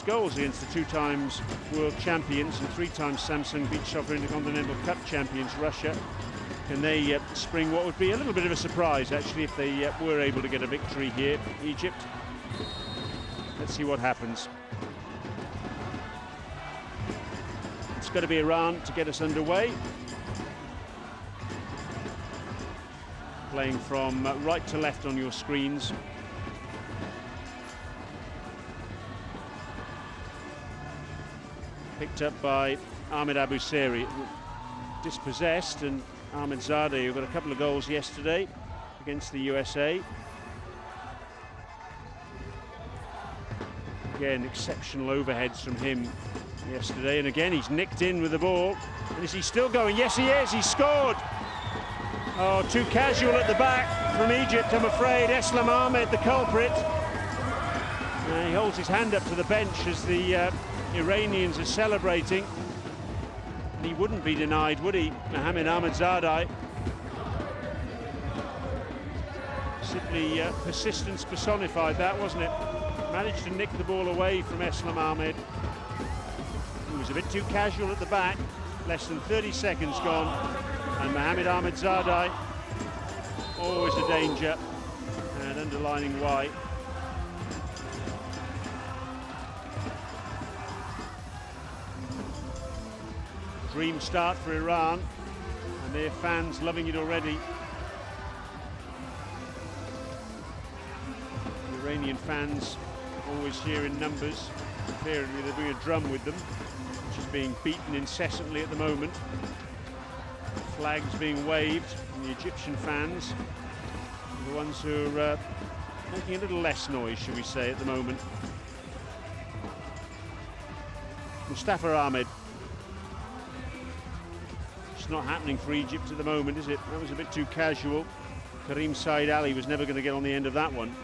goals against the 2 times world champions and 3 times Samsung Beach Soccer Intercontinental Cup champions, Russia. Can they spring what would be a little bit of a surprise, actually, if they were able to get a victory here, Egypt? Let's see what happens. It's got to be Iran to get us underway. Playing from right to left on your screens. Picked up by Ahmed Abu Seri, dispossessed, and Ahmed Zadeh, who got a couple of goals yesterday against the USA. Again, exceptional overheads from him yesterday, and again he's nicked in with the ball. And is he still going? Yes, he is. He scored. Oh, too casual at the back from Egypt, I'm afraid. Eslam Ahmed, the culprit. He holds his hand up to the bench as the Iranians are celebrating. And he wouldn't be denied, would he, Mohammed Ahmadzadeh? Simply persistence personified, that, wasn't it? Managed to nick the ball away from Eslam Ahmed. He was a bit too casual at the back. Less than 30 seconds gone. And Mohammed Ahmadzadeh, always a danger, and underlining why. Dream start for Iran, and their fans loving it already. The Iranian fans always here in numbers. Apparently they're doing a drum with them, which is being beaten incessantly at the moment. Flags being waved from the Egyptian fans, the ones who are making a little less noise, shall we say, at the moment. Mustafa Ahmed. It's not happening for Egypt at the moment, is it? That was a bit too casual. Karim Said Ali was never going to get on the end of that one.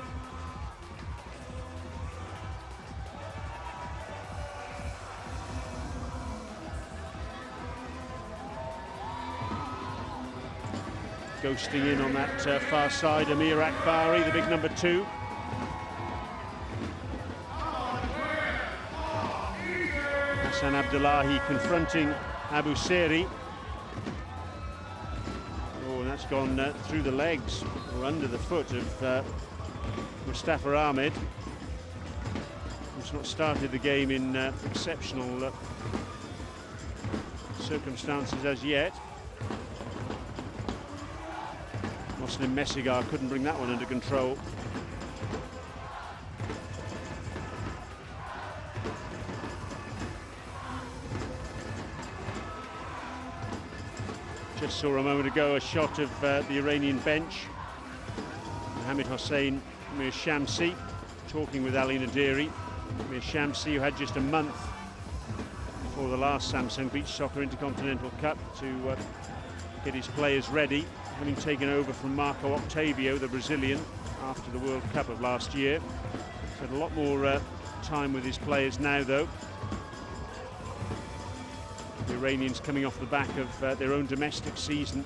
Ghosting in on that far side, Amir Akbari, the big number 2. Hassan Abdullahi confronting Abu Seri. Oh, and that's gone through the legs, or under the foot of Mustafa Ahmed, who's not started the game in exceptional circumstances as yet. Moslim Messigar couldn't bring that one under control. Just saw a moment ago a shot of the Iranian bench. Mohammed Hossein Mir Shamsi talking with Ali Nadiri. Mir Shamsi, who had just a month before the last Samsung Beach Soccer Intercontinental Cup to get his players ready, having taken over from Marco Octavio, the Brazilian, after the World Cup of last year. He's had a lot more time with his players now, though. The Iranians coming off the back of their own domestic season.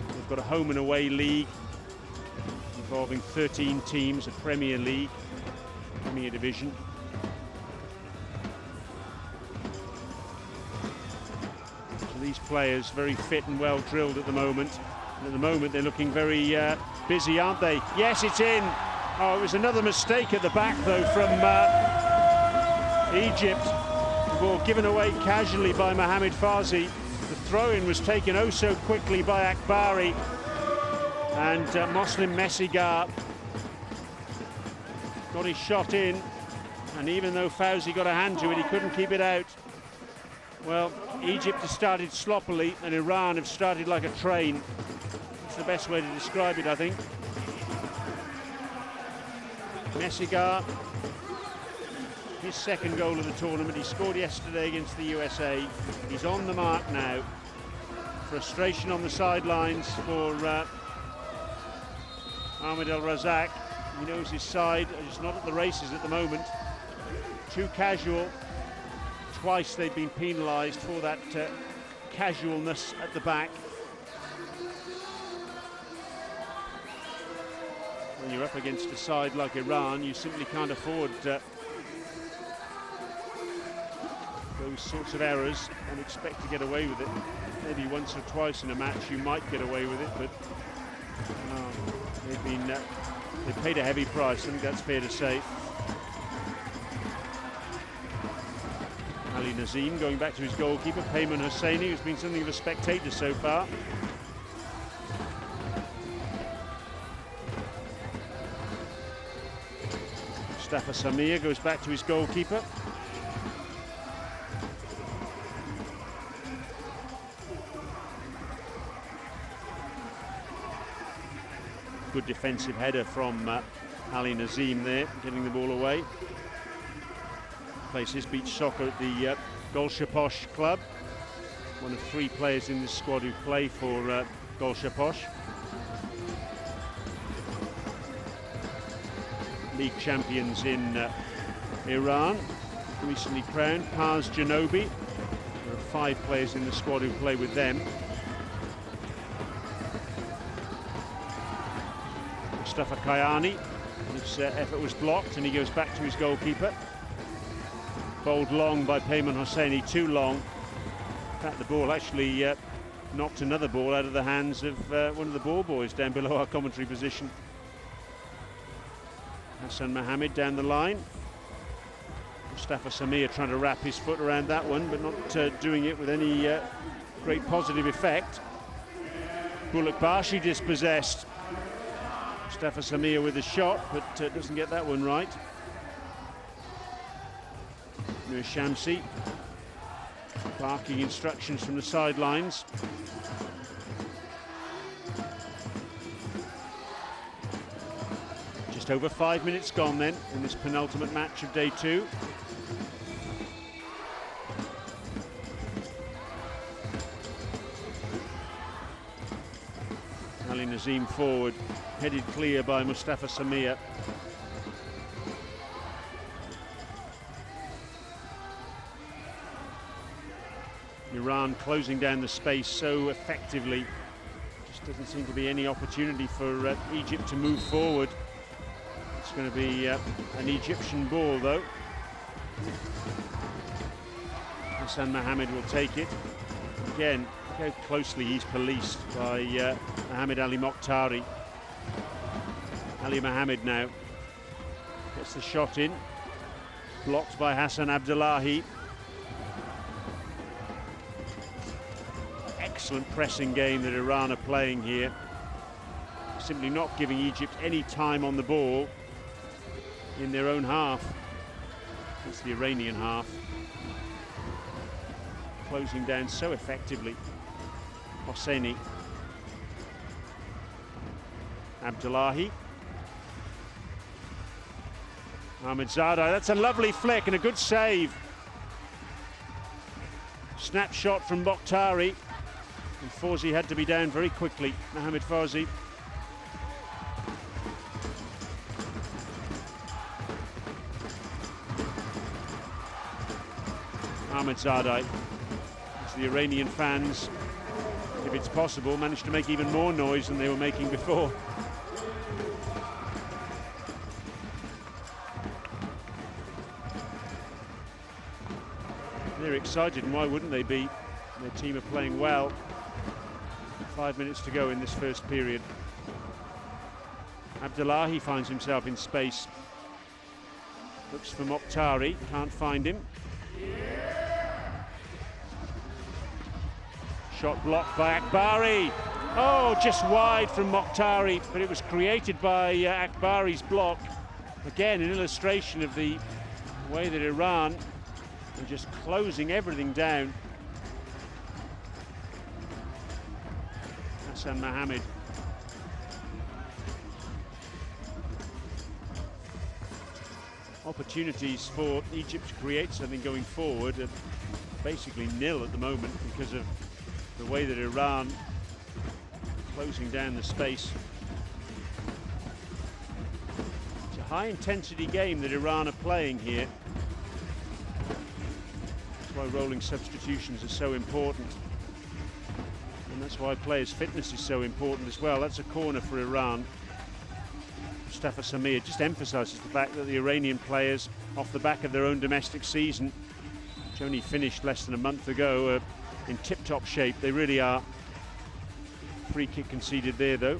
They've got a home and away league involving 13 teams, a Premier League, Premier Division. So these players very fit and well drilled at the moment. And at the moment they're looking very busy, aren't they? Yes, it's in. Oh, it was another mistake at the back, though, from Egypt. The ball given away casually by Mohamed Fazi. The throw-in was taken oh so quickly by Akbari. And Moslim Messigar got his shot in. And even though Fauzi got a hand to it, he couldn't keep it out. Well, Egypt has started sloppily, and Iran have started like a train. That's the best way to describe it, I think. Messigar, his second goal of the tournament. He scored yesterday against the USA. He's on the mark now. Frustration on the sidelines for Ahmed El Razak. He knows his side is not at the races at the moment. Too casual. Twice they've been penalised for that casualness at the back. When you're up against a side like Iran, you simply can't afford those sorts of errors and expect to get away with it. Maybe once or twice in a match you might get away with it, but they've paid a heavy price. I think that's fair to say. Ali Nazim going back to his goalkeeper, Payman Hosseini, who's been something of a spectator so far. Mustafa Samir goes back to his goalkeeper. Good defensive header from Ali Nazim there, getting the ball away. Plays his beach soccer at the Golshaposh club. One of 3 players in this squad who play for Golshaposh. League champions in Iran, recently crowned. Pars Janobi. There are 5 players in the squad who play with them. Mustafa Kayani, his effort was blocked and he goes back to his goalkeeper. Bowled long by Payman Hosseini, too long. In fact, the ball actually knocked another ball out of the hands of one of the ball boys down below our commentary position. Hassan Mohammed down the line. Mustafa Samir trying to wrap his foot around that one, but not doing it with any great positive effect. Bullock Bashi dispossessed. Mustafa Samir with a shot, but doesn't get that one right. Nur Shamsi barking instructions from the sidelines. Just over 5 minutes gone then in this penultimate match of day 2. Ali Nazim forward, headed clear by Mustafa Samir. Iran closing down the space so effectively. Just doesn't seem to be any opportunity for Egypt to move forward. It's going to be an Egyptian ball though. Hassan Mohammed will take it. Again, look how closely he's policed by Mohammed Ali Mokhtari. Ali Mohammed now gets the shot in. Blocked by Hassan Abdullahi. Excellent pressing game that Iran are playing here. Simply not giving Egypt any time on the ball in their own half. It's the Iranian half. Closing down so effectively. Hosseini. Abdullahi. Ahmedzadeh, that's a lovely flick and a good save. Snapshot from Mokhtari. And Fawzi had to be down very quickly. Mohammed Fawzi. Ahmedzadeh. As the Iranian fans, if it's possible, managed to make even more noise than they were making before. They're excited, and why wouldn't they be? Their team are playing well. 5 minutes to go in this first period. Abdullahi finds himself in space. Looks for Mokhtari, can't find him. Shot blocked by Akbari. Oh, just wide from Mokhtari, but it was created by Akbari's block. Again, an illustration of the way that Iran are just closing everything down. Hassan Mohammed. Opportunities for Egypt to create something going forward are basically nil at the moment because of the way that Iran are closing down the space. It's a high-intensity game that Iran are playing here. That's why rolling substitutions are so important. And that's why players' fitness is so important as well. That's a corner for Iran. Mustafa Samir just emphasises the fact that the Iranian players, off the back of their own domestic season, which only finished less than a month ago, in tip-top shape. They really are. Free kick conceded there, though.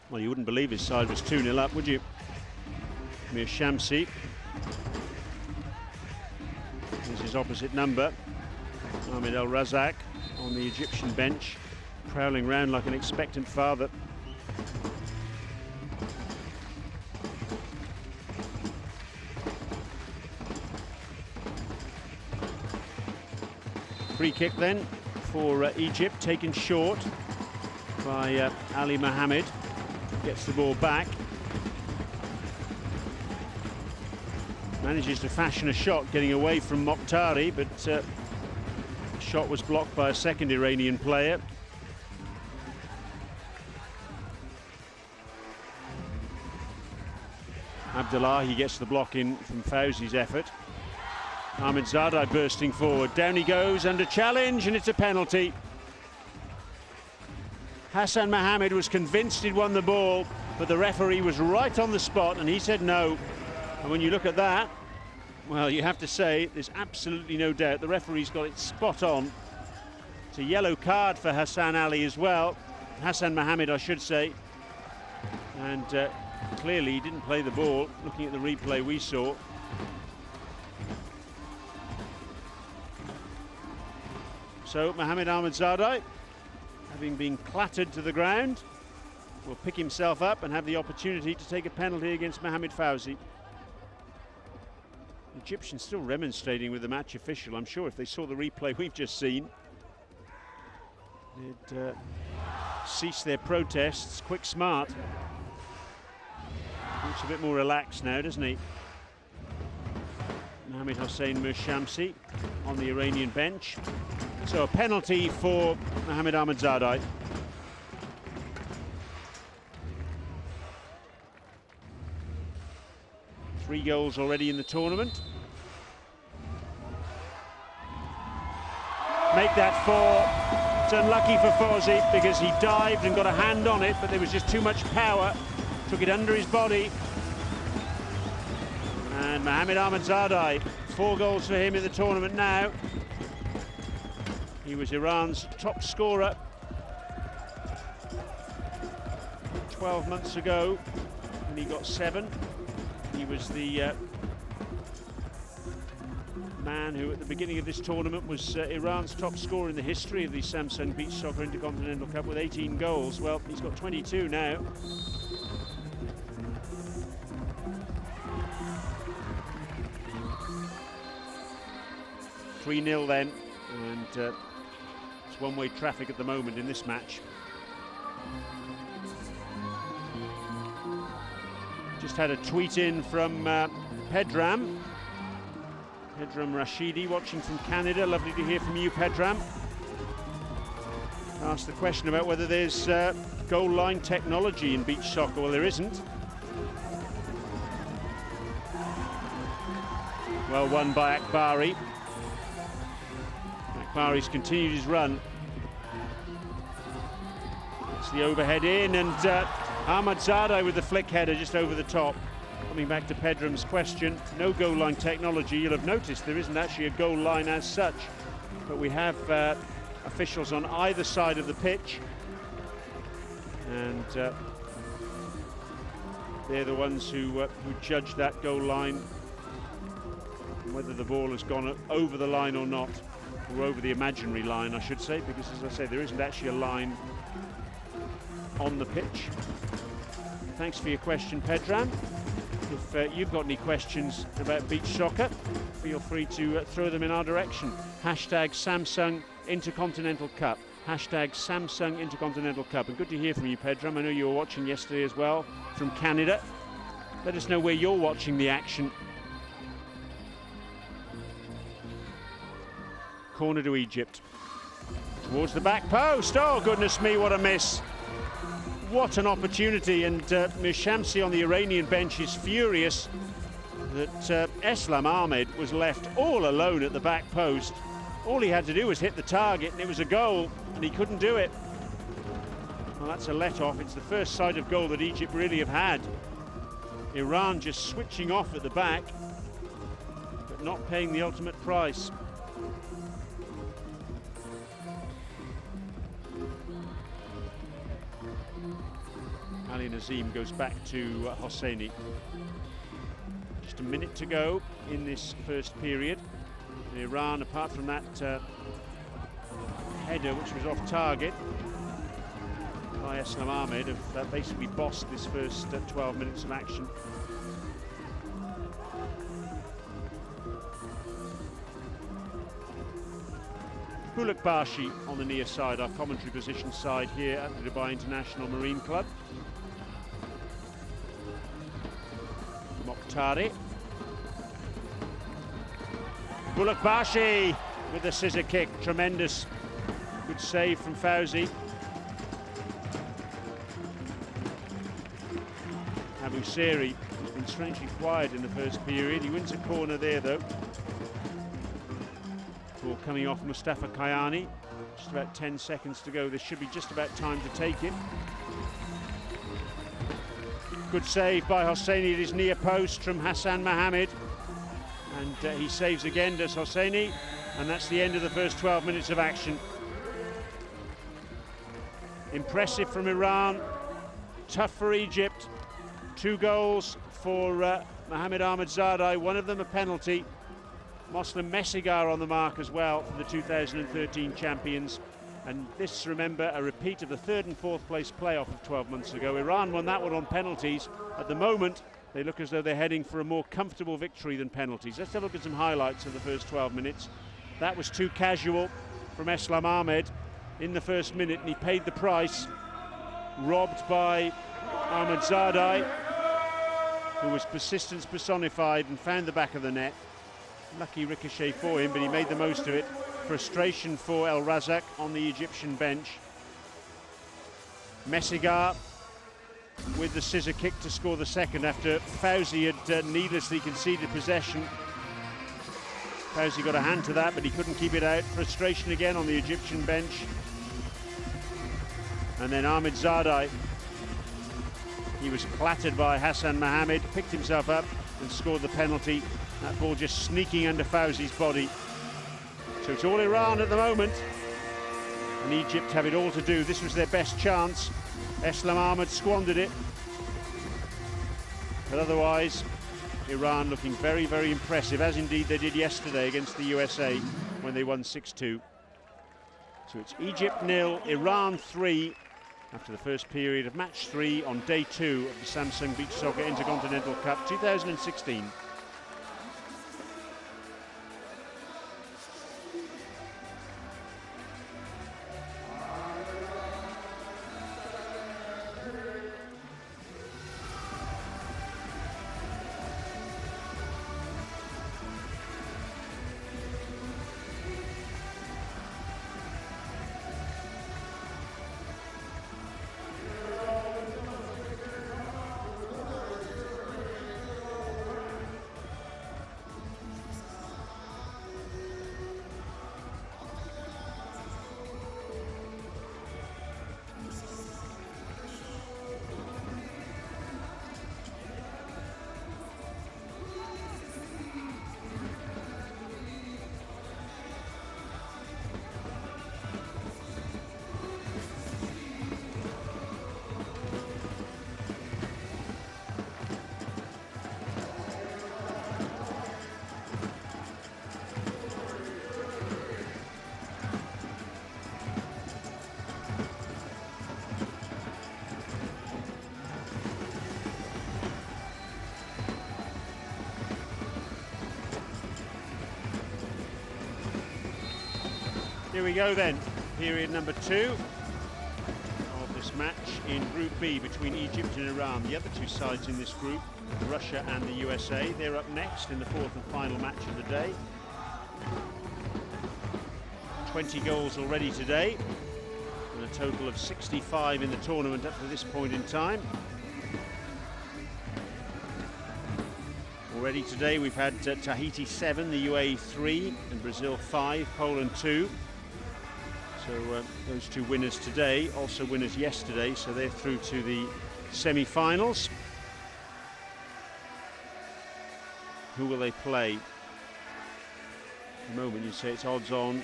Well, you wouldn't believe his side was 2-0 up, would you? Shamsi is his opposite number. Ahmed El Razak on the Egyptian bench, prowling round like an expectant father. Free kick then for Egypt, taken short by Ali Mohammed. Gets the ball back. Manages to fashion a shot getting away from Mokhtari, but the shot was blocked by a second Iranian player. Abdullah, he gets the block in from Fawzi's effort. Ahmadzadeh bursting forward. Down he goes under challenge, and it's a penalty. Hassan Mohammed was convinced he'd won the ball, but the referee was right on the spot and he said no. And when you look at that, well, you have to say there's absolutely no doubt the referee's got it spot on. It's a yellow card for Hassan Ali as well. Hassan Mohammed, I should say. And clearly he didn't play the ball, looking at the replay we saw. So Mohammed Ahmadzadeh, having been clattered to the ground, will pick himself up and have the opportunity to take a penalty against Mohammed Fawzi. The Egyptians still remonstrating with the match official. I'm sure if they saw the replay we've just seen, they'd cease their protests quick smart. Looks a bit more relaxed now, doesn't he? Mohammed Hossein Mershamsi on the Iranian bench. So a penalty for Mohammed Ahmadzadeh. Three goals already in the tournament. Make that four. It's unlucky for Fawzi because he dived and got a hand on it, but there was just too much power. Took it under his body. And Mohammed Ahmadzadeh, 4 goals for him in the tournament now. He was Iran's top scorer 12 months ago, and he got 7. He was the man who at the beginning of this tournament was Iran's top scorer in the history of the Samsung Beach Soccer Intercontinental Cup with 18 goals. Well, he's got 22 now. (3-0) then, and it's one-way traffic at the moment in this match. Just had a tweet in from Pedram Rashidi, watching from Canada. Lovely to hear from you, Pedram. Asked the question about whether there's goal line technology in beach soccer. Well, there isn't. Well won by Akbari. Akbari's continued his run. It's the overhead in, and Ahmadzadeh with the flick header just over the top. Coming back to Pedram's question, no goal line technology. You'll have noticed there isn't actually a goal line as such, but we have officials on either side of the pitch, and they're the ones who judge that goal line, whether the ball has gone over the line or not, or over the imaginary line, I should say, because as I say, there isn't actually a line on the pitch. Thanks for your question, Pedram. If you've got any questions about beach soccer, feel free to throw them in our direction. Hashtag Samsung Intercontinental Cup. Hashtag Samsung Intercontinental Cup. And good to hear from you, Pedram. I know you were watching yesterday as well from Canada. Let us know where you're watching the action. Corner to Egypt. Towards the back post. Oh, goodness me, what a miss. What an opportunity, and Mershamsi on the Iranian bench is furious that Eslam Ahmed was left all alone at the back post. All he had to do was hit the target and it was a goal, and he couldn't do it. Well, that's a let-off. It's the first sight of goal that Egypt really have had. Iran just switching off at the back, but not paying the ultimate price. Ali Nazim goes back to Hosseini. Just a minute to go in this first period. And Iran, apart from that header which was off target by Eslam Ahmed, have basically bossed this first 12 minutes of action. Bulak Bashi on the near side, our commentary position side here at the Dubai International Marine Club. Mokhtari. Bulak Bashi with the scissor kick, tremendous. Good save from Fauzi. Abu Seri has been strangely quiet in the first period. He wins a corner there though. Ball coming off Mustafa Kayani. Just about 10 seconds to go. This should be just about time to take it. Good save by Hosseini at his near post from Hassan Mohammed. And he saves again, does Hosseini. And that's the end of the first 12 minutes of action. Impressive from Iran. Tough for Egypt. 2 goals for Mohamed Ahmadzadeh, one of them a penalty. Moslim Messigar on the mark as well for the 2013 champions. And this, remember, a repeat of the 3rd and 4th place playoff of 12 months ago. Iran won that one on penalties. At the moment, they look as though they're heading for a more comfortable victory than penalties. Let's have a look at some highlights of the first 12 minutes. That was too casual from Eslam Ahmed in the first minute, and he paid the price. Robbed by Ahmadzadeh, who was persistence personified and found the back of the net. Lucky ricochet for him, but he made the most of it. Frustration for El Razak on the Egyptian bench. Messigar with the scissor kick to score the second after Fauzi had needlessly conceded possession. Fauzi got a hand to that, but he couldn't keep it out. Frustration again on the Egyptian bench. And then Ahmadzadeh, he was clattered by Hassan Mohammed, picked himself up and scored the penalty. That ball just sneaking under Fauzi's body. So it's all Iran at the moment, and Egypt have it all to do. This was their best chance. Eslam Ahmed squandered it. But otherwise, Iran looking very, very impressive, as indeed they did yesterday against the USA when they won 6-2. So it's Egypt 0, Iran 3, after the first period of match 3 on day 2 of the Samsung Beach Soccer Intercontinental Cup 2016. Here we go then, period number 2 of this match in Group B between Egypt and Iran. The other 2 sides in this group, Russia and the USA, they're up next in the 4th and final match of the day. 20 goals already today, and a total of 65 in the tournament up to this point in time. Already today we've had Tahiti 7, the UAE 3, and Brazil 5, Poland 2. So those two winners today, also winners yesterday, so they're through to the semi-finals. Who will they play? At the moment you say it's odds on.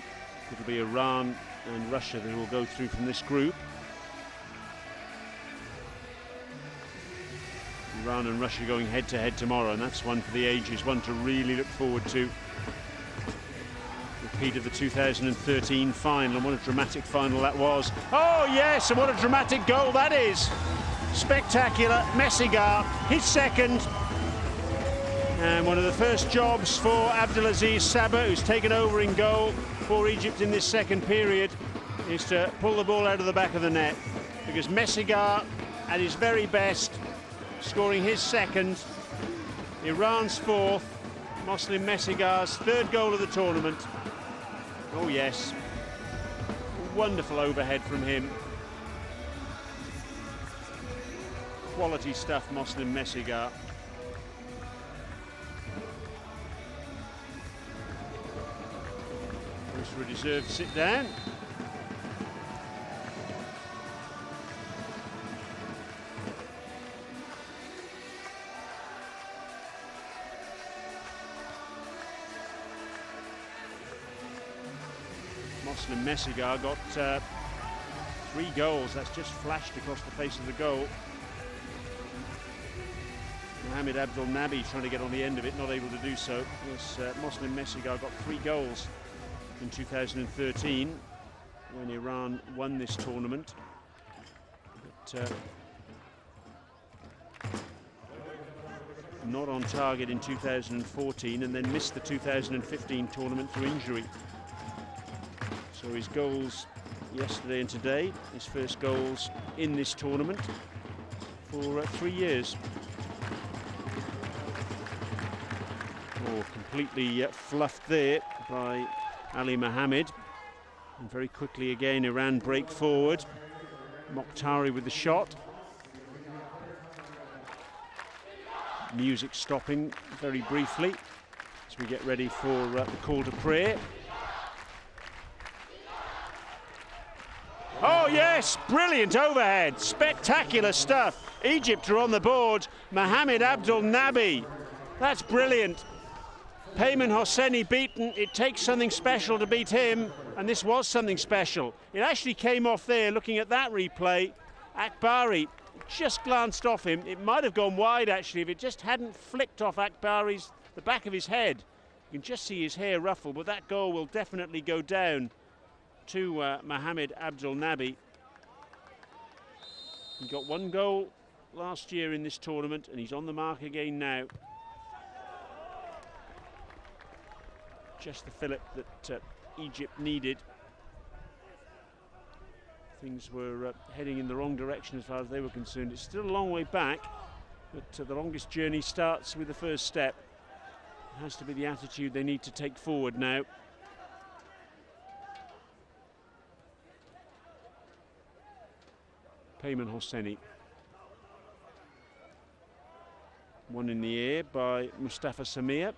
It'll be Iran and Russia that will go through from this group. Iran and Russia going head to head tomorrow, and that's one for the ages, one to really look forward to. Repeat of the 2013 final, and what a dramatic final that was. Oh yes, and what a dramatic goal that is. Spectacular. Messigar, his second. And one of the first jobs for Abdelaziz Saba, who's taken over in goal for Egypt in this second period, is to pull the ball out of the back of the net. Because Messigar, at his very best, scoring his second, Iran's fourth, Moslim Messigar's third goal of the tournament. Oh yes, wonderful overhead from him. Quality stuff, Moslim Messigar. Goes for a deserved sit down. Moslim Messigar got 3 goals. That's just flashed across the face of the goal. Mohamed Abdul Nabi trying to get on the end of it, not able to do so. Yes, Moslim Messigar got 3 goals in 2013 when Iran won this tournament. But, not on target in 2014, and then missed the 2015 tournament through injury. So his goals yesterday and today, his first goals in this tournament for 3 years. Oh, completely fluffed there by Ali Mohammed. And very quickly again, Iran break forward. Mokhtari with the shot. Music stopping very briefly as we get ready for the call to prayer. Oh yes, brilliant overhead, spectacular stuff. Egypt are on the board. Mohamed Abdul Nabi, that's brilliant. Payman Hosseini beaten. It takes something special to beat him, and this was something special. It actually came off there. Looking at that replay, Akbari just glanced off him. It might have gone wide actually if it just hadn't flicked off Akbari's the back of his head. You can just see his hair ruffle, but that goal will definitely go down to Mohamed Abdul Nabi. He got 1 goal last year in this tournament, and he's on the mark again now. Just the fillip that Egypt needed. Things were heading in the wrong direction as far as they were concerned. It's still a long way back, but the longest journey starts with the first step. It has to be the attitude they need to take forward now. Payman Hosseini. One in the air by Mustafa Samir.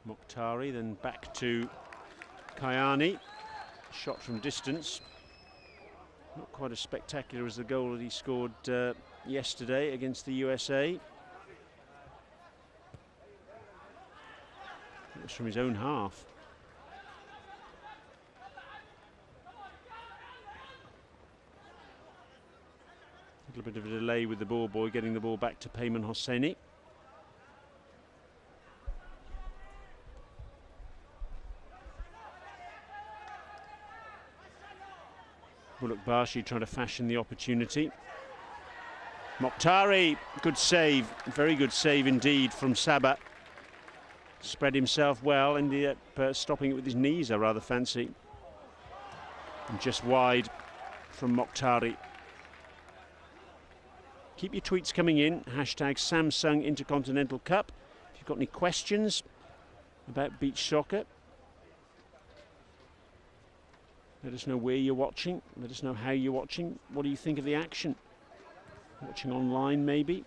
Mokhtari, then back to Kayani. Shot from distance. Not quite as spectacular as the goal that he scored yesterday against the USA. It was from his own half. A little bit of a delay with the ball boy getting the ball back to Payman Hosseini. Bullock Bashi trying to fashion the opportunity. Mokhtari, good save, very good save indeed from Saba. Spread himself well, ended up stopping it with his knees, I rather fancy. And just wide from Mokhtari. Keep your tweets coming in, hashtag Samsung Intercontinental Cup. If you've got any questions about beach soccer, Let us know where you're watching. Let us know how you're watching. What do you think of the action? Watching online, maybe.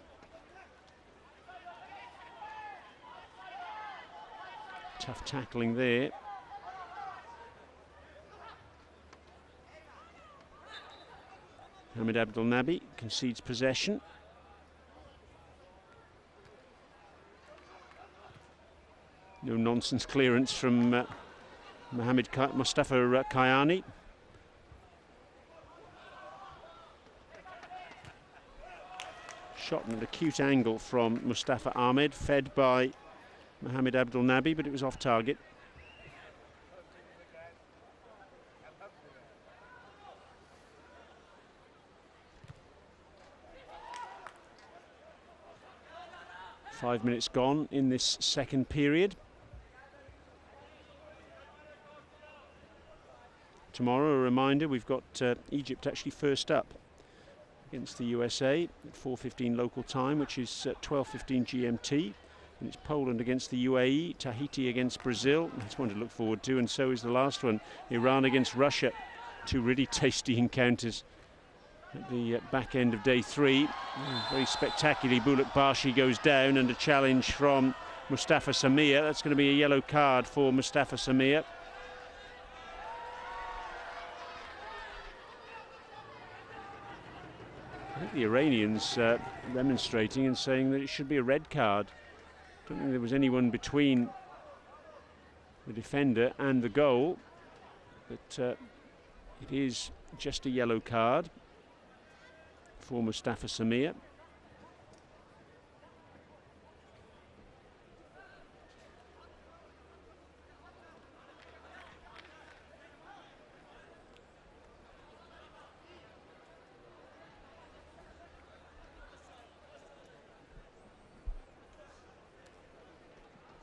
Tough tackling there. Mohamed Abdel Nabi concedes possession. No nonsense clearance from Mustafa Kayani. Shot at an acute angle from Mustafa Ahmed, fed by Mohamed Abdel Nabi, but it was off target. Five minutes gone in this second period. Tomorrow, a reminder, we've got Egypt actually first up against the USA at 4:15 local time, which is 12:15 GMT. And it's Poland against the UAE, Tahiti against Brazil. That's one to look forward to, and so is the last one, Iran against Russia. Two really tasty encounters at the back end of day 3. Very spectacularly, Bulak Bashi goes down, and a challenge from Mustafa Samir. That's going to be a yellow card for Mustafa Samir. I think the Iranians remonstrating and saying that it should be a red card. I don't think there was anyone between the defender and the goal, but it is just a yellow card for Mustafa Samir.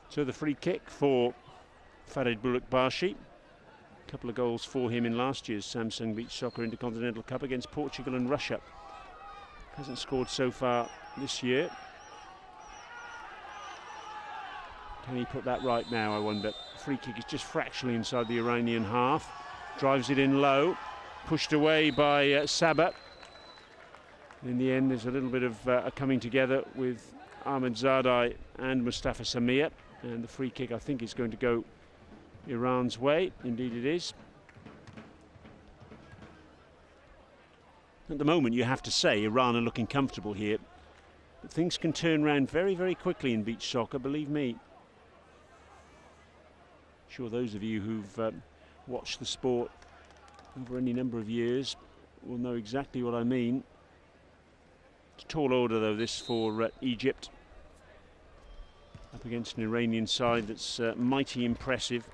So the free kick for Farid Bulak Bashi. A couple of goals for him in last year's Samsung Beach Soccer Intercontinental Cup against Portugal and Russia. Hasn't scored so far this year. Can he put that right now, I wonder? Free kick is just fractionally inside the Iranian half. Drives it in low. Pushed away by Sabah. In the end, there's a little bit of a coming together with Ahmed Zadai and Mustafa Samir. And the free kick, I think, is going to go Iran's way. Indeed it is. At the moment, you have to say Iran are looking comfortable here. But things can turn around very, very quickly in beach soccer, believe me. I'm sure those of you who've watched the sport over any number of years will know exactly what I mean. It's a tall order, though, this for Egypt. Up against an Iranian side that's mighty impressive.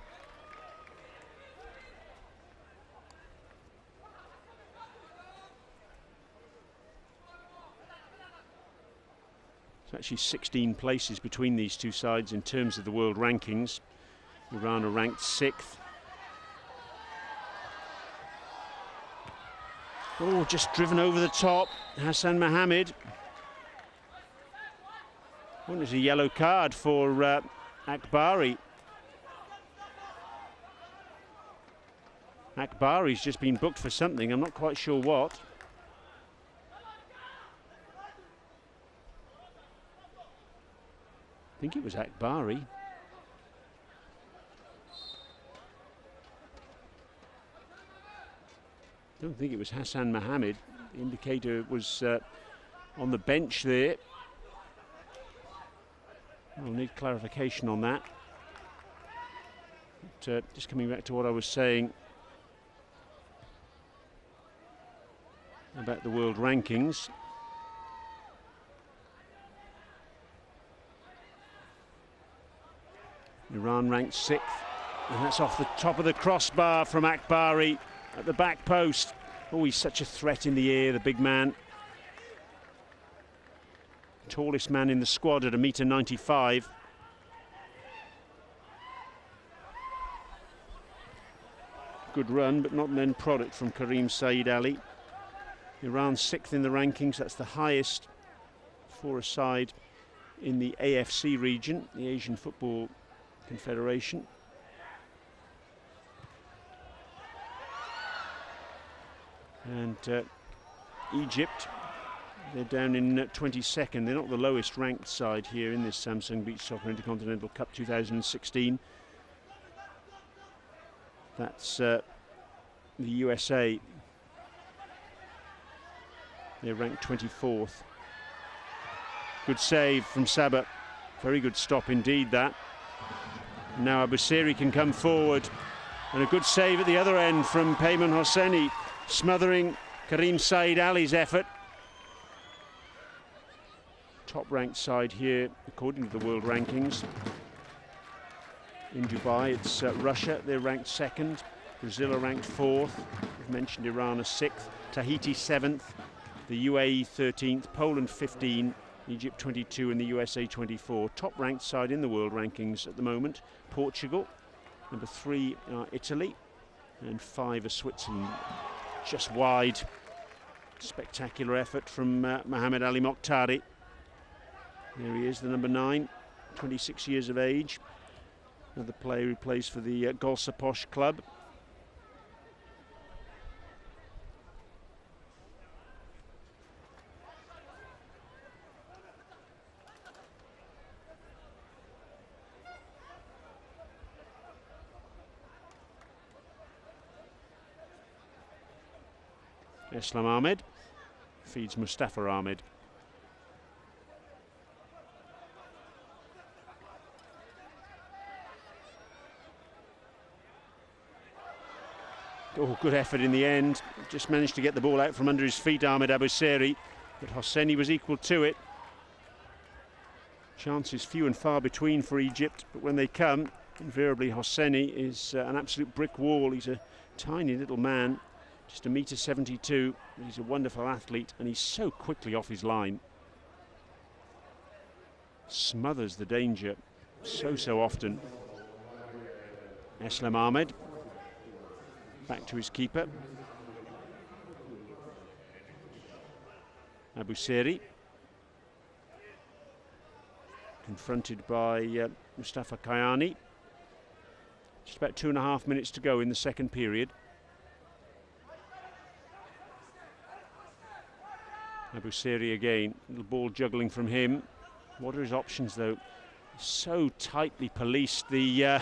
It's actually 16 places between these two sides in terms of the world rankings. Iran are ranked 6th. Oh, just driven over the top, Hassan Mohammed. Well, there's a yellow card for Akbari. Akbari's just been booked for something, I'm not quite sure what. I think it was Akbari. I don't think it was Hassan Mohammed. The indicator was on the bench there. We'll need clarification on that. But, just coming back to what I was saying about the world rankings. Iran ranked 6th, and that's off the top of the crossbar from Akbari at the back post. Oh, he's such a threat in the air, the big man. Tallest man in the squad at 1.95 m. Good run, but not an end product from Karim Saeed Ali. Iran 6th in the rankings, that's the highest for a side in the AFC region, the Asian Football Confederation. And Egypt, they're down in 22nd. They're not the lowest ranked side here in this Samsung Beach Soccer Intercontinental Cup 2016. That's the USA. They're ranked 24th. Good save from Sabah. Very good stop indeed, that. Now Abusiri can come forward. And a good save at the other end from Peyman Hosseini, smothering Karim Said Ali's effort. Top-ranked side here, according to the world rankings. In Dubai, it's Russia. They're ranked 2nd. Brazil are ranked 4th. We've mentioned Iran as 6th. Tahiti 7th. The UAE 13th. Poland 15. Egypt 22 and the USA 24. Top-ranked side in the world rankings at the moment. Portugal. Number 3 are Italy. And 5 are Switzerland. Just wide. Spectacular effort from Mohamed Ali Mokhtari. There he is, the number 9, 26 years of age. Another player who plays for the Golsaposh club. Eslam Ahmed feeds Mustafa Ahmed. Oh, good effort in the end. Just managed to get the ball out from under his feet, Ahmed Abusiri, but Hosseini was equal to it. Chances few and far between for Egypt, but when they come, invariably Hosseini is an absolute brick wall. He's a tiny little man, just £1.72 m. He's a wonderful athlete, and he's so quickly off his line. Smothers the danger so often. Eslam Ahmed. Back to his keeper. Abusiri. Confronted by Mustafa Kayani. Just about 2.5 minutes to go in the second period. Abusiri again. Little ball juggling from him. What are his options though? So tightly policed, the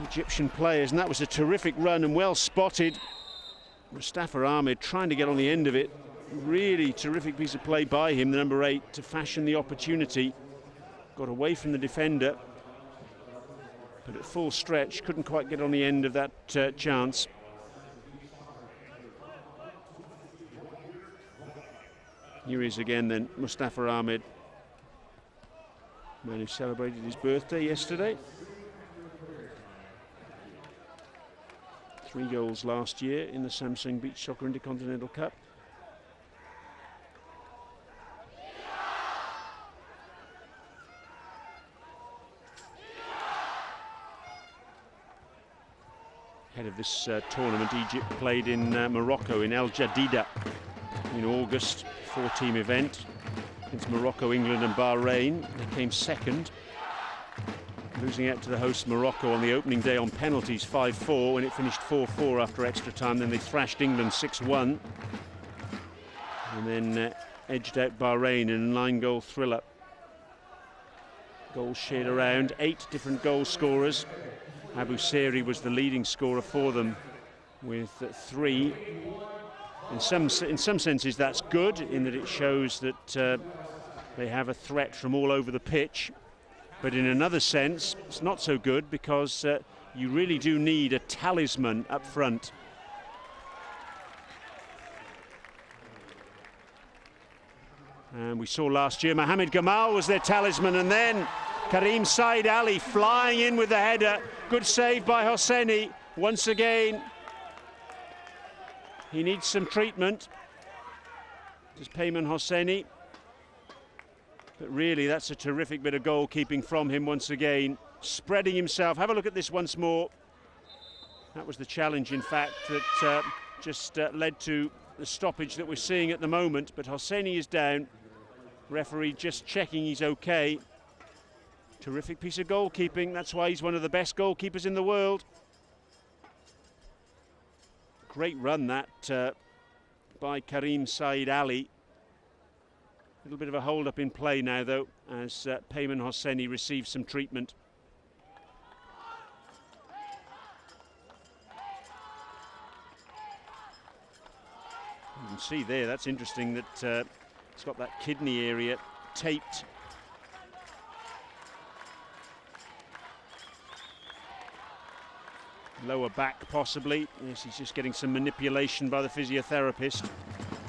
Egyptian players, and that was a terrific run and well spotted. Mustafa Ahmed trying to get on the end of it. Really terrific piece of play by him, the number 8, to fashion the opportunity. Got away from the defender, but at full stretch couldn't quite get on the end of that chance. Here he is again then, Mustafa Ahmed, man who celebrated his birthday yesterday. 3 goals last year in the Samsung Beach Soccer Intercontinental Cup. Ahead of this tournament, Egypt played in Morocco in El Jadida in August, 4-team event against Morocco, England and Bahrain. They came 2nd, losing out to the host Morocco on the opening day on penalties 5-4 when it finished 4-4 after extra time. Then they thrashed England 6-1 and then edged out Bahrain in a 9-goal thriller. Goals shared around, 8 different goal scorers. Abusiri was the leading scorer for them with 3. In some senses that's good, in that it shows that they have a threat from all over the pitch. But in another sense, it's not so good, because you really do need a talisman up front. And we saw last year Mohamed Gamal was their talisman, and then Karim Said Ali flying in with the header. Good save by Hosseini. Once again, he needs some treatment. Does Peyman Hosseini? But really, that's a terrific bit of goalkeeping from him once again. Spreading himself. Have a look at this once more. That was the challenge, in fact, that just led to the stoppage that we're seeing at the moment. But Hosseini is down. Referee just checking he's okay. Terrific piece of goalkeeping. That's why he's one of the best goalkeepers in the world. Great run that by Karim Saeed Ali. A little bit of a hold-up in play now, though, as Payman Hosseini receives some treatment. You can see there, that's interesting that it's got that kidney area taped. Lower back, possibly. Yes, he's just getting some manipulation by the physiotherapist.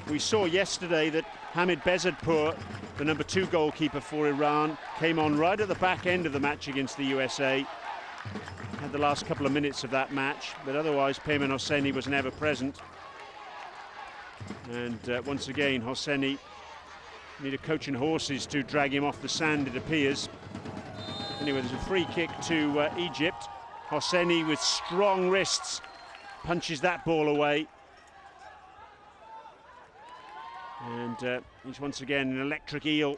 We saw yesterday that Hamid Bezadpour, the #2 goalkeeper for Iran, came on right at the back end of the match against the USA. Had the last couple of minutes of that match, but otherwise Payman Hosseini was never present. And once again, Hosseini need a coach and horses to drag him off the sand, it appears. Anyway, there's a free kick to Egypt. Hosseini with strong wrists punches that ball away. And he's once again an electric eel,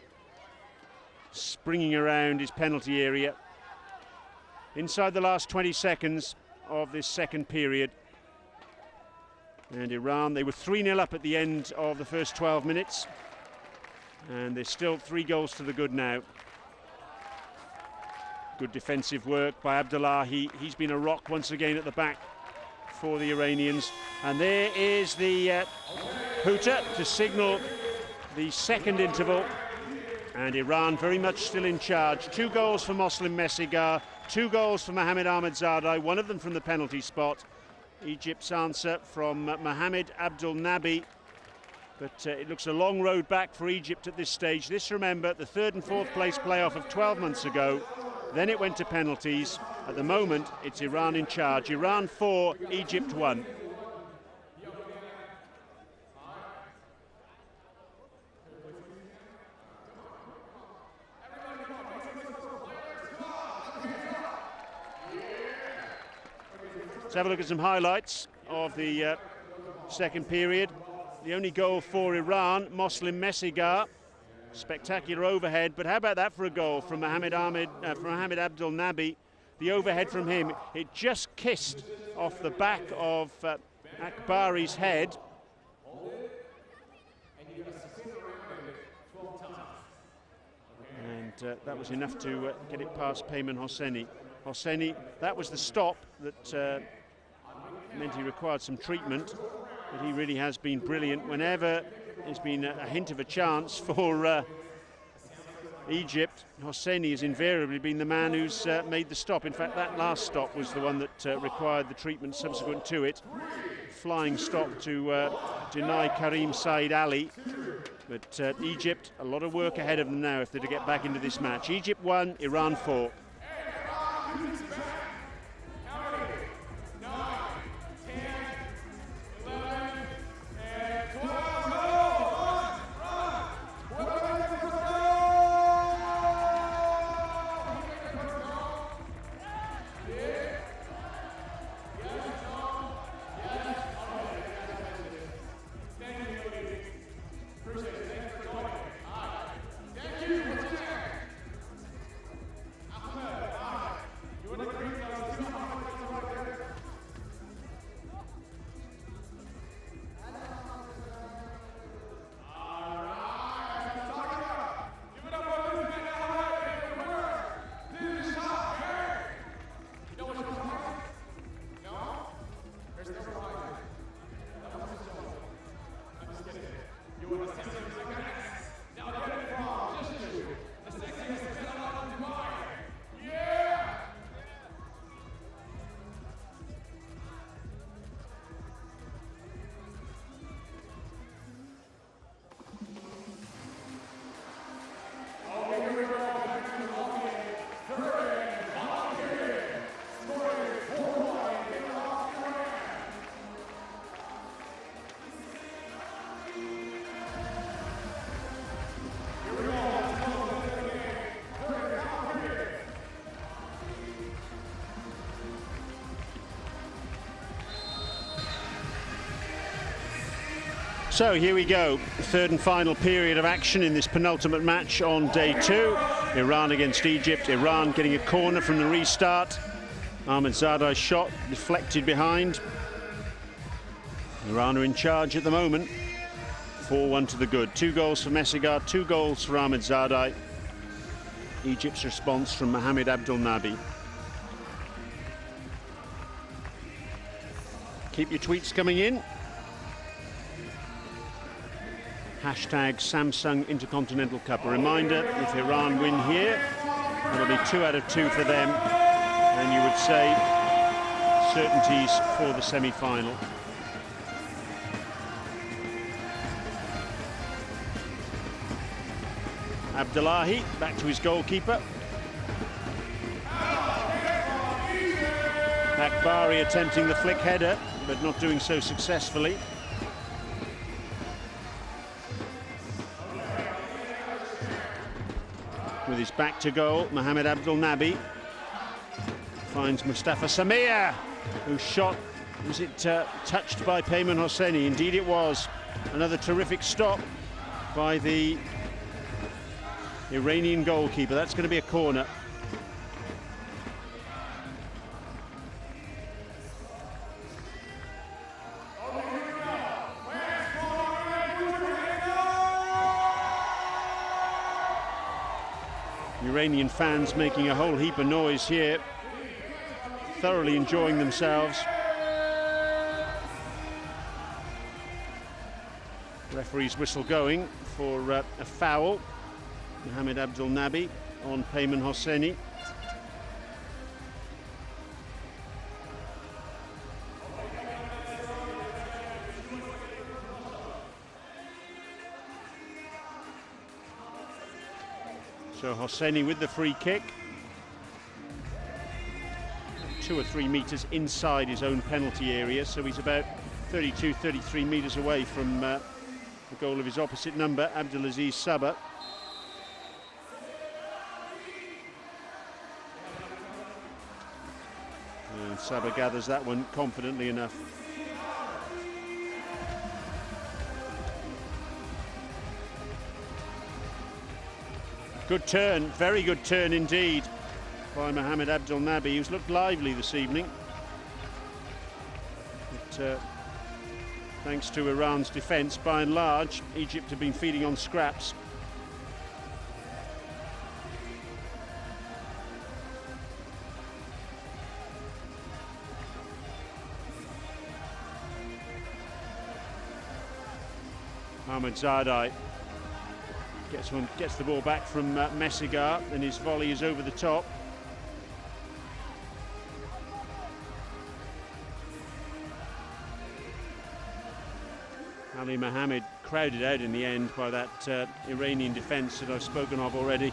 springing around his penalty area. Inside the last 20 seconds of this second period. And Iran, they were 3-0 up at the end of the first 12 minutes. And there's still 3 goals to the good now. Good defensive work by Abdullahi. He's been a rock once again at the back for the Iranians. And there is the hooter to signal the second interval. And Iran very much still in charge. 2 goals for Moslem Messigar, 2 goals for Mohamed Ahmadzadeh, one of them from the penalty spot. Egypt's answer from Mohamed Abdul Nabi. But it looks a long road back for Egypt at this stage. This, remember, the 3rd and 4th place playoff of 12 months ago. Then it went to penalties. At the moment, it's Iran in charge. Iran 4, Egypt 1. Let's have a look at some highlights of the second period. The only goal for Iran, Moslem Messigar. Spectacular overhead, but how about that for a goal from Mohamed Abdul Nabi? The overhead from him, it just kissed off the back of Akbari's head. And that was enough to get it past Payman Hosseini. Hosseini, that was the stop that meant he required some treatment, but he really has been brilliant. Whenever there's been a hint of a chance for Egypt, Hosseini has invariably been the man who's made the stop. In fact, that last stop was the one that required the treatment subsequent to it. Flying stop to deny Karim Saeed Ali. But Egypt, a lot of work ahead of them now if they're to get back into this match. Egypt 1, Iran 4. So here we go, third and final period of action in this penultimate match on day 2. Iran against Egypt. Iran getting a corner from the restart. Ahmadzadeh's shot deflected behind. Iran are in charge at the moment. 4-1 to the good. 2 goals for Messigar, 2 goals for Ahmedzadeh. Egypt's response from Mohamed Abdel Nabi. Keep your tweets coming in. Hashtag Samsung Intercontinental Cup. A reminder, if Iran win here, it'll be 2 out of 2 for them. And you would say certainties for the semi-final. Abdullahi back to his goalkeeper. Akbari attempting the flick header, but not doing so successfully. With his back to goal, Mohamed Abdel Nabi finds Mustafa Samir, who shot, was it touched by Peyman Hosseini? Indeed it was. Another terrific stop by the Iranian goalkeeper. That's going to be a corner. Iranian fans making a whole heap of noise here, thoroughly enjoying themselves. Referee's whistle going for a foul. Mohamed Abdel Nabi on Peyman Hosseini. So Hosseini with the free kick. 2 or 3 meters inside his own penalty area, so he's about 32, 33 meters away from the goal of his opposite number, Abdelaziz Sabah. And Sabah gathers that one confidently enough. Good turn, very good turn indeed by Mohamed Abdel Nabi, who's looked lively this evening. But thanks to Iran's defence, by and large, Egypt have been feeding on scraps. Ahmedzadeh gets the ball back from Messigar, and his volley is over the top. Ali Mohammed crowded out in the end by that Iranian defence that I've spoken of already.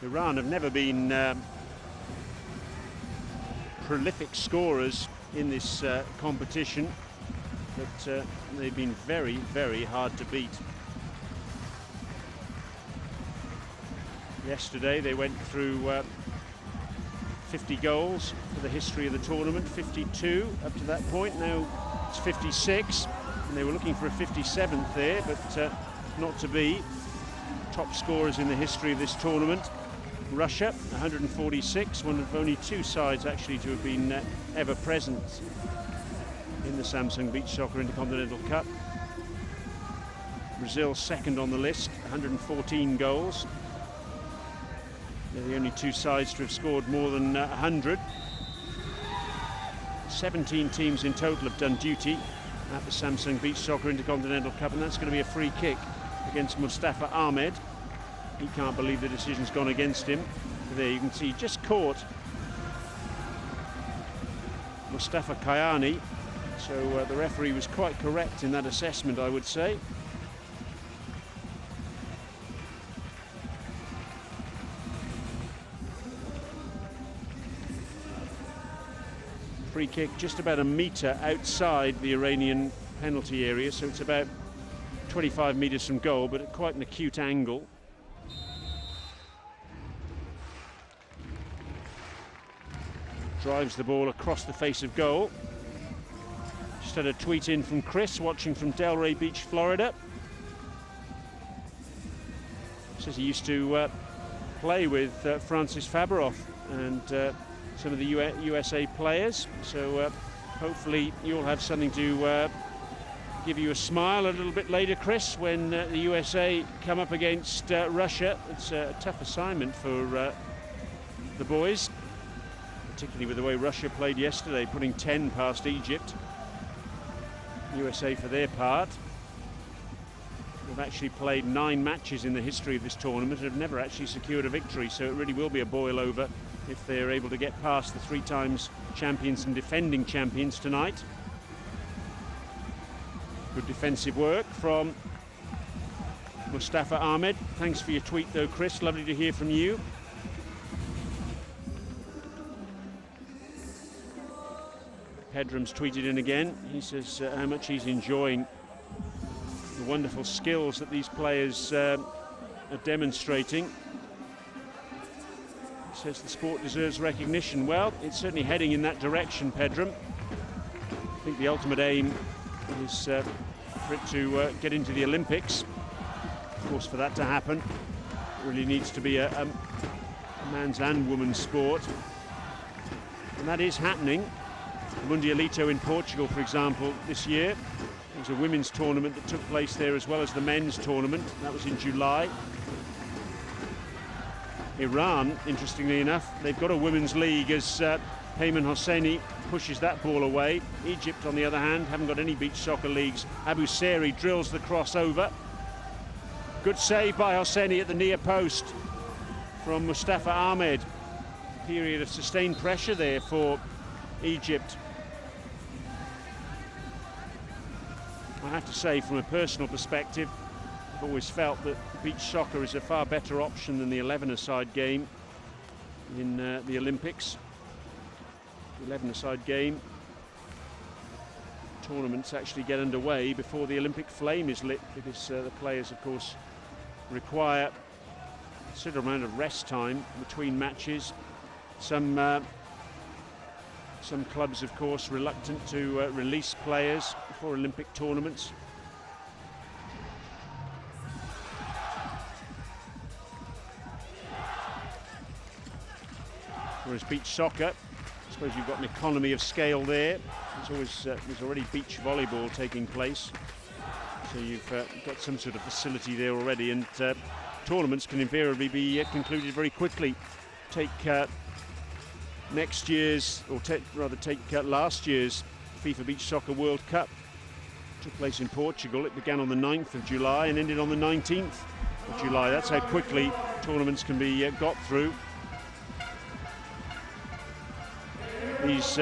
Iran have never been prolific scorers in this competition, but they've been very, very hard to beat. Yesterday they went through 50 goals for the history of the tournament, 52 up to that point. Now it's 56, and they were looking for a 57th there, but not to be. Top scorers in the history of this tournament. Russia, 146, one of only 2 sides actually to have been ever present in the Samsung Beach Soccer Intercontinental Cup. Brazil second on the list, 114 goals. They're the only 2 sides to have scored more than 100. 17 teams in total have done duty at the Samsung Beach Soccer Intercontinental Cup, and that's going to be a free kick against Mustafa Ahmed. He can't believe the decision's gone against him. There you can see, just caught Mustafa Kayani. So the referee was quite correct in that assessment, I would say. Free kick just about a metre outside the Iranian penalty area, so it's about 25 metres from goal, but at quite an acute angle. drives the ball across the face of goal. Just had a tweet in from Chris, watching from Delray Beach, Florida. Says he used to play with Francis Faberoff and some of the USA players. So hopefully you'll have something to give you a smile a little bit later, Chris, when the USA come up against Russia. It's a tough assignment for the boys, particularly with the way Russia played yesterday, putting 10 past Egypt. USA, for their part, they've actually played 9 matches in the history of this tournament and have never actually secured a victory, so it really will be a boil over if they're able to get past the 3 times champions and defending champions tonight. Good defensive work from Mustafa Ahmed. Thanks for your tweet though, Chris, lovely to hear from you. Pedram's tweeted in again. He says how much he's enjoying the wonderful skills that these players are demonstrating. He says the sport deserves recognition. Well, it's certainly heading in that direction, Pedram. I think the ultimate aim is for it to get into the Olympics. Of course, for that to happen, it really needs to be a man's and woman's sport. And that is happening. The Mundialito in Portugal, for example, this year, it was a women's tournament that took place there as well as the men's tournament. That was in July. Iran, interestingly enough, they've got a women's league as Payman Hosseini pushes that ball away. Egypt, on the other hand, haven't got any beach soccer leagues. Abu Seri drills the crossover. Good save by Hosseini at the near post from Mustafa Ahmed. Period of sustained pressure there for Egypt. I have to say, from a personal perspective, I've always felt that beach soccer is a far better option than the 11-a-side game in the Olympics. The 11-a-side game tournaments actually get underway before the Olympic flame is lit, because the players, of course, require a considerable amount of rest time between matches. Some clubs, of course, reluctant to release players for Olympic tournaments. Whereas beach soccer, I suppose you've got an economy of scale there. There's already beach volleyball taking place, so you've got some sort of facility there already, and tournaments can invariably be concluded very quickly. Take next year's, or take last year's FIFA Beach Soccer World Cup. Took place in Portugal. It began on the 9th of July and ended on the 19th of July. That's how quickly tournaments can be got through. These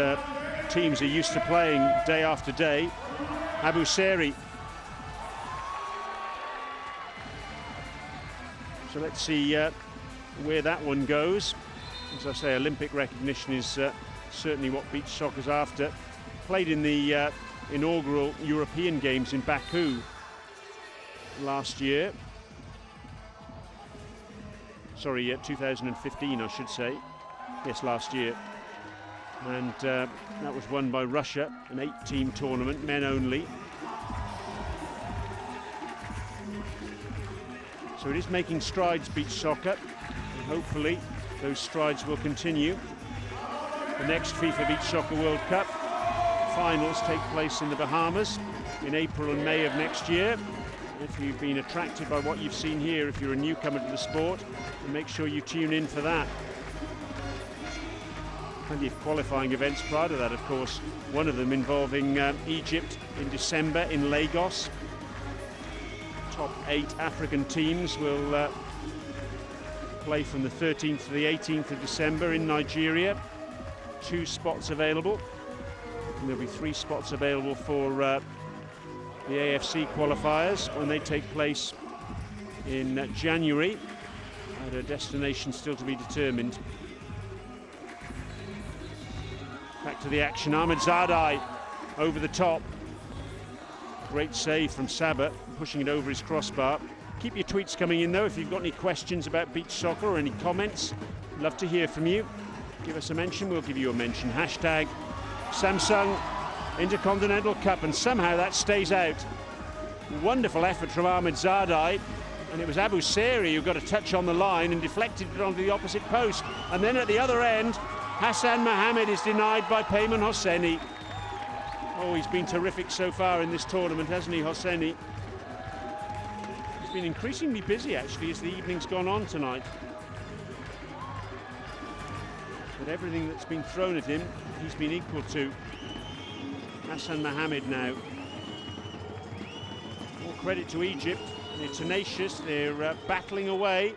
teams are used to playing day after day. Abu Seri. So let's see where that one goes. As I say, Olympic recognition is certainly what beach soccer's after. Played in the inaugural European Games in Baku last year. Sorry, 2015, I should say. Yes, last year. And that was won by Russia, an 8-team tournament, men only. So it is making strides, beach soccer, and hopefully those strides will continue. The next FIFA Beach Soccer World Cup finals take place in the Bahamas in April and May of next year. If you've been attracted by what you've seen here, if you're a newcomer to the sport, then make sure you tune in for that. Plenty of qualifying events prior to that, of course. One of them involving Egypt in December in Lagos. Top 8 African teams will play from the 13th to the 18th of December in Nigeria. 2 spots available. And there'll be 3 spots available for the AFC qualifiers when they take place in January at a destination still to be determined. Back to the action. Ahmed Zadai over the top. Great save from Sabah, pushing it over his crossbar. Keep your tweets coming in though if you've got any questions about beach soccer or any comments. Love to hear from you. give us a mention, we'll give you a mention. Hashtag Samsung Intercontinental Cup, and somehow that stays out. Wonderful effort from Ahmedzadeh, and it was Abu Seri who got a touch on the line and deflected it onto the opposite post. And then at the other end, Hassan Mohammed is denied by Payman Hosseini. Oh, he's been terrific so far in this tournament, hasn't he, Hosseini? He's been increasingly busy, actually, as the evening's gone on tonight. But everything that's been thrown at him, he's been equal to. Hassan Mohammed now. All credit to Egypt. They're tenacious, they're battling away.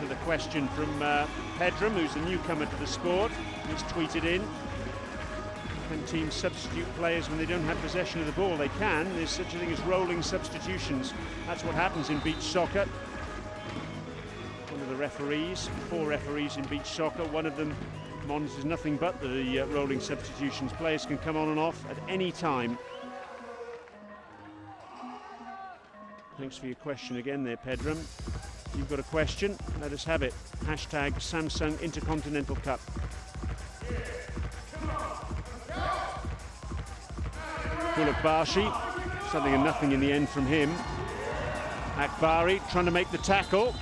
Another question from Pedram, who's a newcomer to the sport. He's tweeted in. Can teams substitute players when they don't have possession of the ball? They can. There's such a thing as rolling substitutions. That's what happens in beach soccer. One of the referees, 4 referees in beach soccer, one of them monitors nothing but the rolling substitutions. Players can come on and off at any time. Thanks for your question again there, Pedram. You've got a question, let us have it. Hashtag Samsung Intercontinental Cup. Bullock Barshi, something and nothing in the end from him. Akbari trying to make the tackle.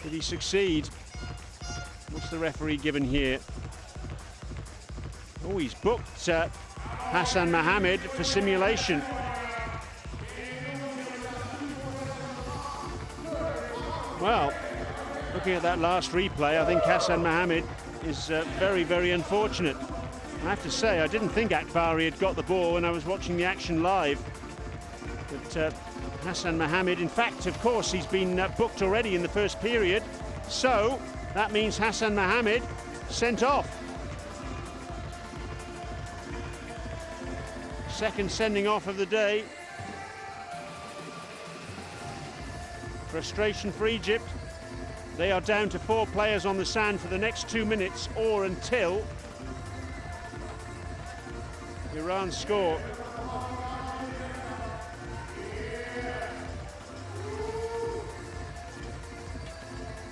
Did he succeed? What's the referee given here? Oh, he's booked Hassan Mohammed for simulation. Well, looking at that last replay, I think Hassan Mohammed is very, very unfortunate. I have to say, I didn't think Akbari had got the ball when I was watching the action live. But Hassan Mohammed, in fact, of course, he's been booked already in the first period. So that means Hassan Mohammed sent off. Second sending off of the day. Frustration for Egypt. They are down to 4 players on the sand for the next 2 minutes, or until Iran score.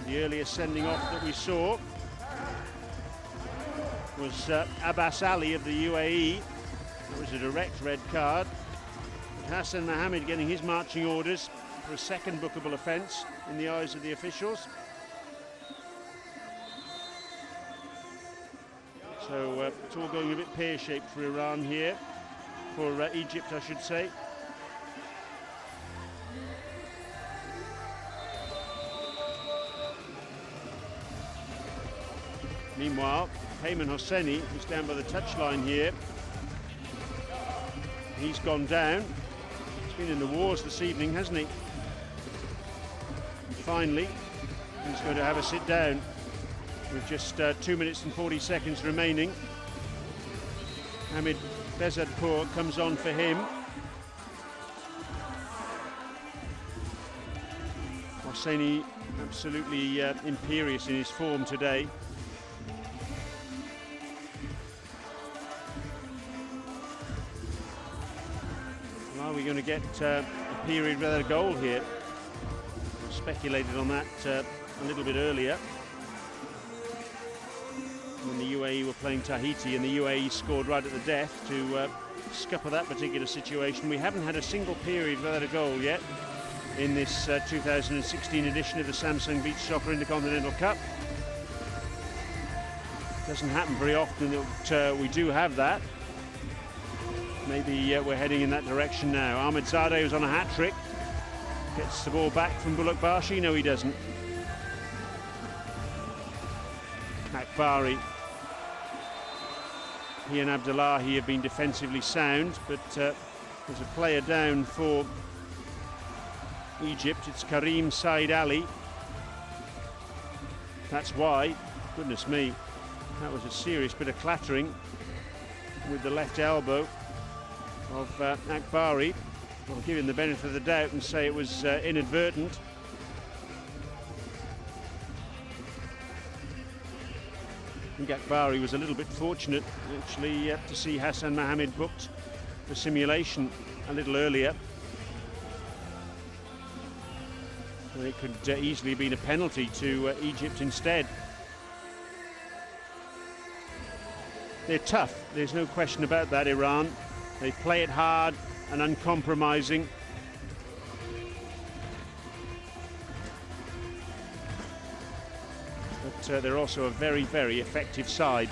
The earliest sending off that we saw was Abbas Ali of the UAE. It was a direct red card. Hassan Mohammed getting his marching orders for a second bookable offence in the eyes of the officials. So it's all going a bit pear-shaped for Iran here, for Egypt, I should say. Meanwhile, Payman Hosseini, who's down by the touchline here, he's gone down. He's been in the wars this evening, hasn't he? And finally, he's going to have a sit down with just 2 minutes and 40 seconds remaining. Hamid Bezadpour comes on for him. Hosseini absolutely imperious in his form today. Are we going to get a period without a goal here? I speculated on that a little bit earlier, when the UAE were playing Tahiti and the UAE scored right at the death to scupper that particular situation. We haven't had a single period without a goal yet in this 2016 edition of the Samsung Beach Soccer Intercontinental Cup. Doesn't happen very often that we do have that. Maybe we're heading in that direction now. Ahmedzadeh was on a hat-trick. Gets the ball back from Bullock Barshi. No, he doesn't. Akbari. He and Abdullahi have been defensively sound, but there's a player down for Egypt. It's Karim Said Ali. That's why, goodness me, that was a serious bit of clattering with the left elbow of Akbari. I'll give him the benefit of the doubt and say it was inadvertent. I think Akbari was a little bit fortunate actually to see Hassan Mohammed booked for simulation a little earlier. Well, it could easily have been a penalty to Egypt instead. They're tough, there's no question about that, Iran. They play it hard and uncompromising. But they're also a very, very effective side.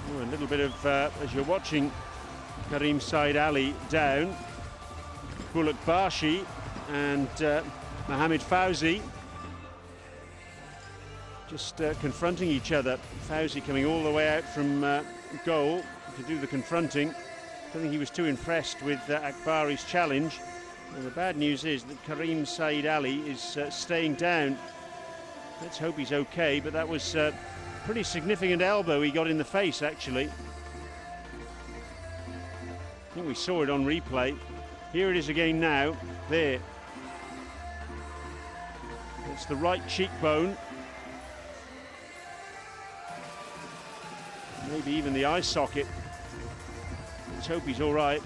Oh, a little bit of, as you're watching, Karim Said Ali down, Bulak Bashi and Mohamed Fawzi just confronting each other. Fawzi coming all the way out from goal to do the confronting. I don't think he was too impressed with Akbari's challenge. And the bad news is that Karim Said Ali is staying down. Let's hope he's okay, but that was a pretty significant elbow he got in the face, actually. I think we saw it on replay. Here it is again now, there. It's the right cheekbone. Maybe even the eye socket. Let's hope he's all right.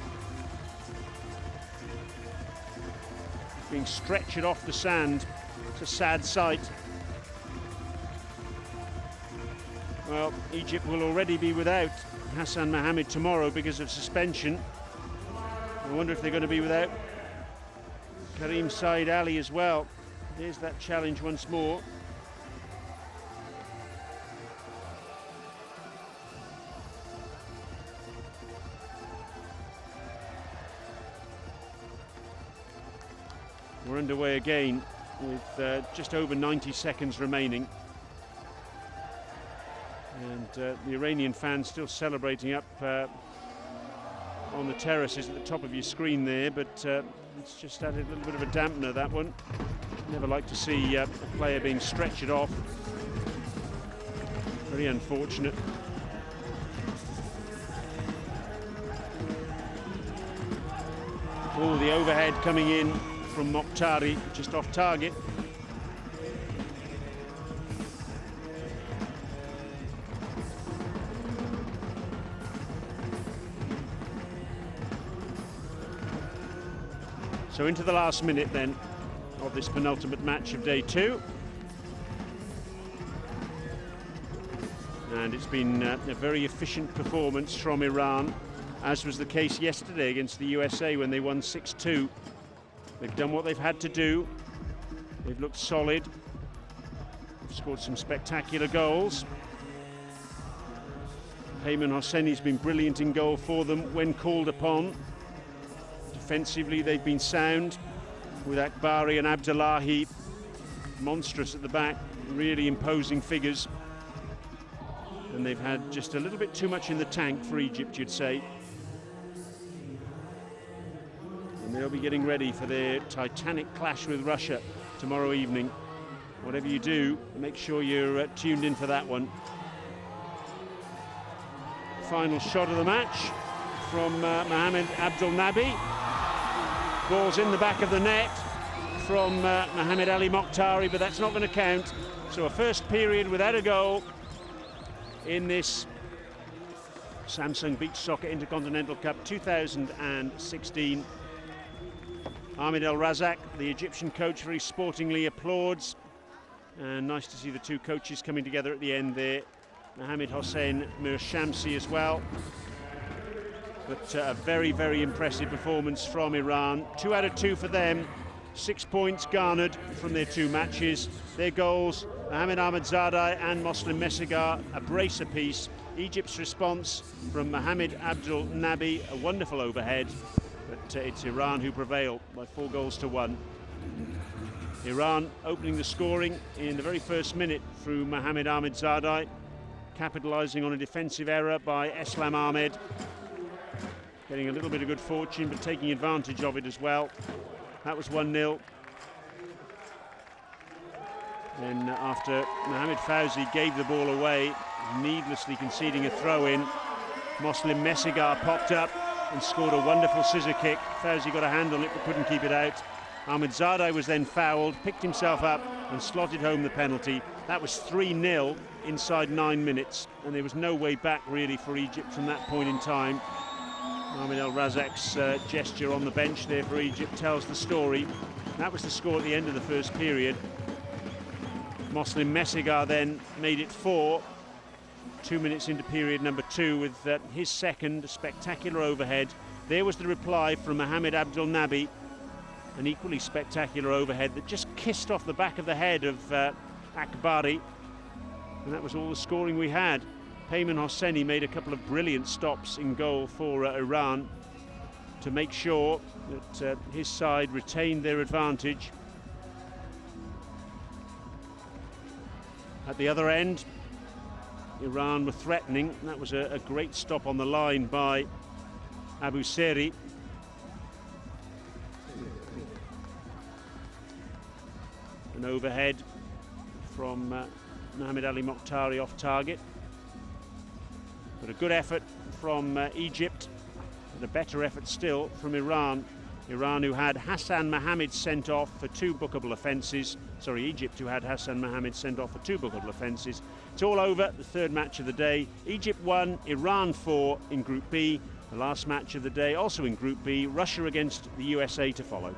Being stretchered off the sand. It's a sad sight. Well, Egypt will already be without Hassan Mohammed tomorrow because of suspension. I wonder if they're going to be without Karim Said Ali as well. There's that challenge once more. We're underway again with just over 90 seconds remaining. And the Iranian fans still celebrating up on the terraces at the top of your screen there, but it's just added a little bit of a dampener, that one. Never like to see a player being stretchered off. Very unfortunate. Oh, the overhead coming in from Mokhtari, just off target. So into the last minute then of this penultimate match of day 2. And it's been a very efficient performance from Iran, as was the case yesterday against the USA when they won 6-2. They've done what they've had to do. They've looked solid. They've scored some spectacular goals. Peyman Hosseini's been brilliant in goal for them when called upon. Defensively, they've been sound, with Akbari and Abdullahi monstrous at the back, really imposing figures. And they've had just a little bit too much in the tank for Egypt, you'd say. And they'll be getting ready for their titanic clash with Russia tomorrow evening. Whatever you do, make sure you're tuned in for that one. Final shot of the match from Mohamed Abdul Nabi. Ball's in the back of the net from Mohamed Ali Mokhtari, but that's not going to count. So a first period without a goal in this Samsung Beach Soccer Intercontinental Cup 2016. Ahmed El Razak, the Egyptian coach, very sportingly applauds. And nice to see the two coaches coming together at the end there. Mohamed Hossein Mir Shamsi as well. But a very, very impressive performance from Iran. 2 out of 2 for them. 6 points garnered from their 2 matches. Their goals, Mohamed Ahmadzadeh and Moslim Messigar, a brace apiece. Egypt's response from Mohamed Abdul Nabi, a wonderful overhead. But it's Iran who prevail by 4 goals to 1. Iran opening the scoring in the very first minute through Mohamed Ahmadzadeh, capitalising on a defensive error by Eslam Ahmed. Getting a little bit of good fortune, but taking advantage of it as well. That was 1-0. Then after Mohamed Fawzi gave the ball away, needlessly conceding a throw-in, Moslim Messigar popped up and scored a wonderful scissor kick. Fawzi got a hand on it but couldn't keep it out. Ahmedzadeh was then fouled, picked himself up and slotted home the penalty. That was 3-0 inside 9 minutes, and there was no way back really for Egypt from that point in time. Ahmed El Razak's gesture on the bench there for Egypt tells the story. That was the score at the end of the first period. Moslim Messigar then made it 4, 2 minutes into period number 2 with his second spectacular overhead. There was the reply from Mohamed Abdul Nabi, an equally spectacular overhead that just kissed off the back of the head of Akbari, and that was all the scoring we had. Peyman Hosseini made a couple of brilliant stops in goal for Iran to make sure that his side retained their advantage. At the other end, Iran were threatening. That was a great stop on the line by Abu Seri. An overhead from Mohamed Ali Mokhtari off target. But a good effort from Egypt, and a better effort still from Iran. Iran, who had Hassan Mohammed sent off for 2 bookable offences. Sorry, Egypt, who had Hassan Mohammed sent off for 2 bookable offences. It's all over, the third match of the day. Egypt 1, Iran 4 in Group B. The last match of the day, also in Group B, Russia against the USA to follow.